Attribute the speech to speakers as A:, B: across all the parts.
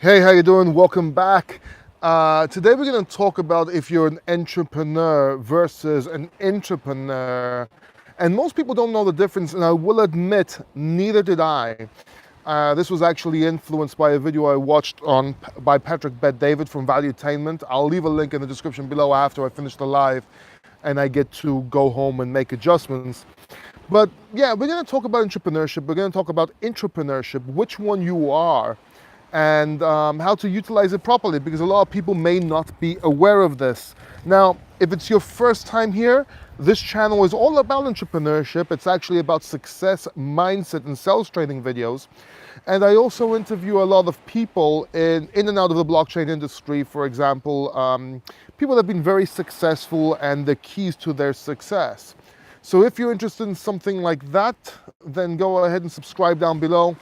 A: Hey, how you doing? Welcome back. Today we're going to talk about if you're an entrepreneur versus an intrapreneur. And most people don't know the difference, and I will admit, neither did I. This was actually influenced by a video I watched by Patrick Bet-David from Valuetainment. I'll leave a link in the description below after I finish the live and I get to go home and make adjustments. But yeah, we're going to talk about entrepreneurship. We're going to talk about intrapreneurship, which one you are, and how to utilize it properly, because a lot of people may not be aware of this. Now, if it's your first time here, this channel is all about entrepreneurship. It's actually about success, mindset, and sales training videos. And I also interview a lot of people in and out of the blockchain industry, for example, people that have been very successful and the keys to their success. So if you're interested in something like that, then go ahead and subscribe down below.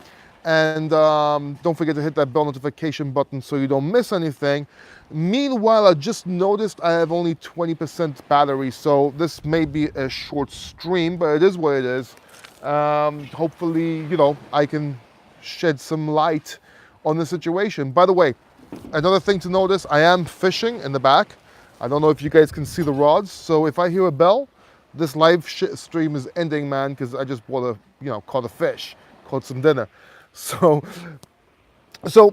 A: And don't forget to hit that bell notification button so you don't miss anything. Meanwhile, I just noticed I have only 20% battery, so this may be a short stream, but it is what it is. Hopefully, I can shed some light on the situation. By the way, another thing to notice, I am fishing in the back. I don't know if you guys can see the rods, so if I hear a bell, this live stream is ending, man, because I just caught a fish, caught some dinner. So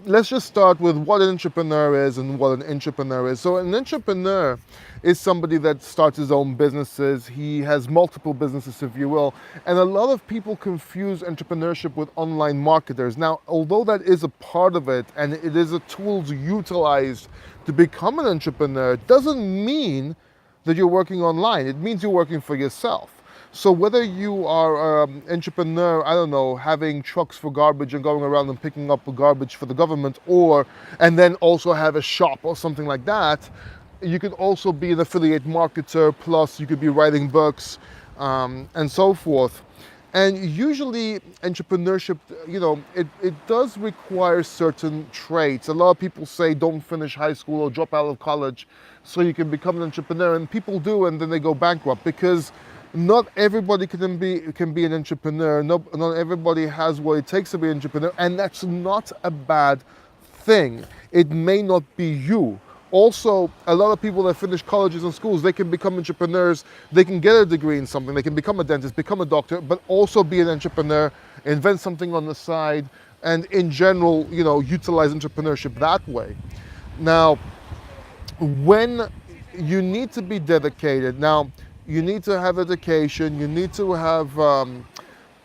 A: let's just start with what an entrepreneur is and what an intrapreneur is. So an entrepreneur is somebody that starts his own businesses. He has multiple businesses, if you will. And a lot of people confuse entrepreneurship with online marketers. Now, although that is a part of it and it is a tool utilized to become an entrepreneur, it doesn't mean that you're working online. It means you're working for yourself. So whether you are an entrepreneur, I don't know, having trucks for garbage and going around and picking up the garbage for the government, and then also have a shop or something like that, you could also be an affiliate marketer, plus you could be writing books and so forth. And usually entrepreneurship, it does require certain traits. A lot of people say don't finish high school or drop out of college so you can become an entrepreneur, and people do, and then they go bankrupt, because not everybody can be an entrepreneur. Not everybody has what it takes to be an entrepreneur, and that's not a bad thing. It may not be you. Also, a lot of people that finish colleges and schools, they can become entrepreneurs. They can get a degree in something. They can become a dentist, become a doctor, but also be an entrepreneur, invent something on the side, and in general, utilize entrepreneurship that way. Now, when you need to be dedicated, you need to have education, you need to have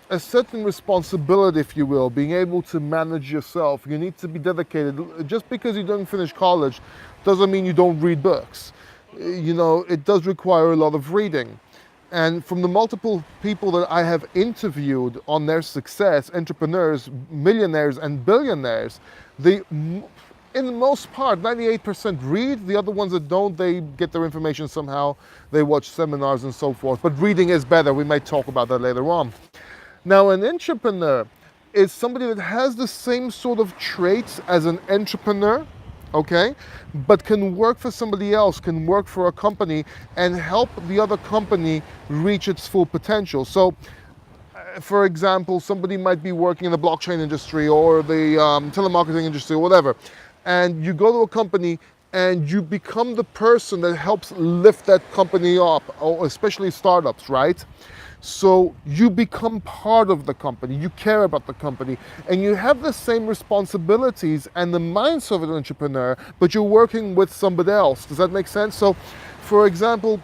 A: a certain responsibility, if you will, being able to manage yourself. You need to be dedicated. Just because you don't finish college doesn't mean you don't read books. It does require a lot of reading. And from the multiple people that I have interviewed on their success, entrepreneurs, millionaires and billionaires, in the most part, 98% read. The other ones that don't, they get their information somehow. They watch seminars and so forth. But reading is better. We might talk about that later on. Now, an entrepreneur is somebody that has the same sort of traits as an entrepreneur, okay? But can work for somebody else, can work for a company, and help the other company reach its full potential. So, for example, somebody might be working in the blockchain industry or the telemarketing industry or whatever. And you go to a company and you become the person that helps lift that company up, or especially startups, right? So you become part of the company, you care about the company, and you have the same responsibilities and the mindset of an entrepreneur, but you're working with somebody else. Does that make sense? So, for example,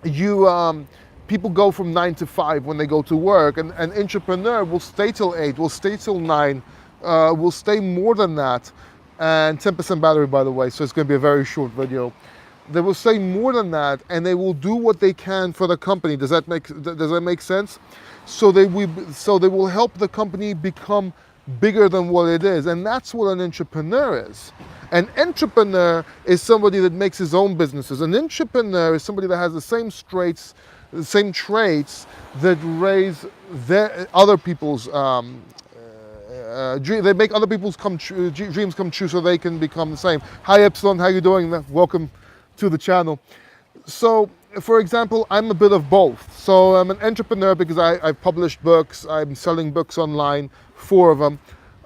A: people go from 9 to 5 when they go to work, and an entrepreneur will stay till 8, will stay till 9, will stay more than that. And 10% battery, by the way, so it's going to be a very short video. They will say more than that, and they will do what they can for the company. Does that make sense? So they will help the company become bigger than what it is, and that's what an entrepreneur is. An entrepreneur is somebody that makes his own businesses. An entrepreneur is somebody that has the same traits that raise other people's they make other people's dreams come true, so they can become the same. Hi Epsilon, how you doing? Welcome to the channel. So, for example, I'm a bit of both. So I'm an entrepreneur because I've published books. I'm selling books online, 4 of them.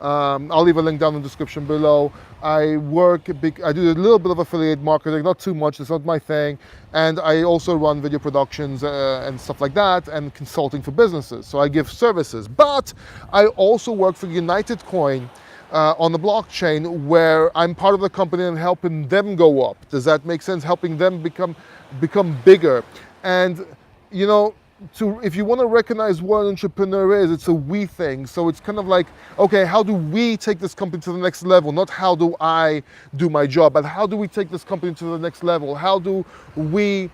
A: I'll leave a link down in the description below. I do a little bit of affiliate marketing, not too much, it's not my thing. And I also run video productions and stuff like that, and consulting for businesses. So I give services. But I also work for United Coin on the blockchain, where I'm part of the company and helping them go up. Does that make sense? Helping them become bigger. And you know, if you want to recognize what an entrepreneur is, it's a we thing. So it's kind of like, okay, how do we take this company to the next level? Not how do I do my job, but how do we take this company to the next level? How do we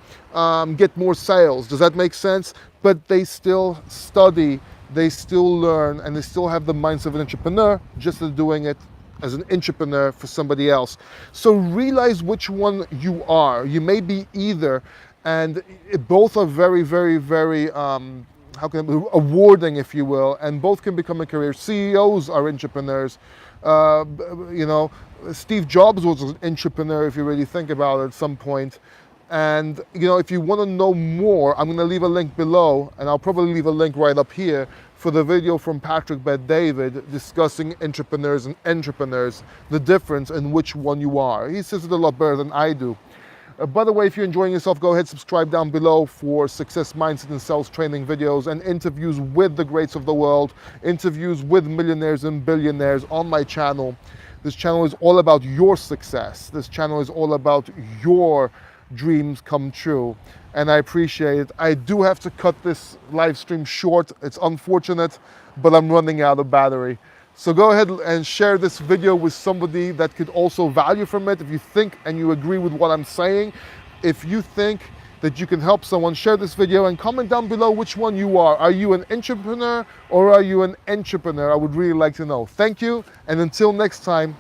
A: get more sales? Does that make sense? But they still study, they still learn, and they still have the mindset of an entrepreneur, just as doing it as an entrepreneur for somebody else. So realize which one you are. You may be either, and both are very, very, very awarding, if you will, and both can become a career. CEOs are entrepreneurs. You know, Steve Jobs was an entrepreneur, if you really think about it, at some point. And you know, if you want to know more, I'm going to leave a link below, and I'll probably leave a link right up here for the video from Patrick Bet-David discussing entrepreneurs and entrepreneurs, the difference and which one you are. He says it a lot better than I do. By the way, if you're enjoying yourself, go ahead, subscribe down below for success mindset and sales training videos and interviews with the greats of the world, interviews with millionaires and billionaires on my channel. This channel is all about your success. This channel is all about your dreams come true, and I appreciate it. I do have to cut this live stream short. It's unfortunate, but I'm running out of battery. So go ahead and share this video with somebody that could also value from it. If you think and you agree with what I'm saying, if you think that you can help someone, share this video and comment down below which one you are. Are you an entrepreneur or are you an entrepreneur? I would really like to know. Thank you, and until next time,